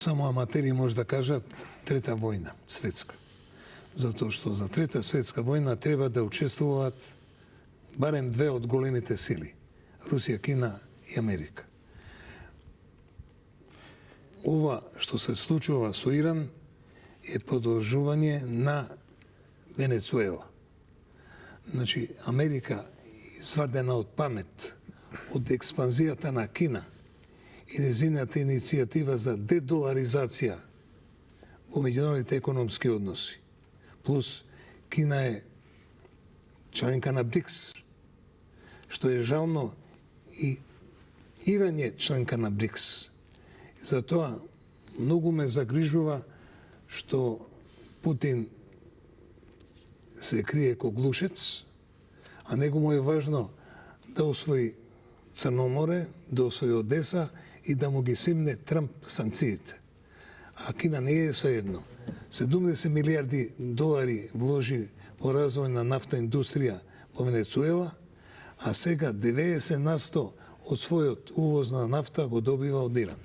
Само аматери може да кажат трета војна светска. Затоа што за трета светска војна треба да учествуваат барем две од големите сили – Русија, Кина и Америка. Ова што се случува со Иран е продолжување на Венецуела. Значи, Америка извадена од памет од експанзијата на Кина и незината иницијатива за дедоларизација во меѓународните економски односи. Плюс Кина е членка на БРИКС, што е жално и Иран е членка на БРИКС. И затоа многу ме загрижува што Путин се крие ко глушец, а него му е важно да освои Црно море, да освои Одеса и да му ги симне Трамп санкциите. А Кина не е соедно. 70 милиарди долари вложи во развој на нафтна индустрија во Венецуела, а сега 90% од својот увоз на нафта го добива од Иран.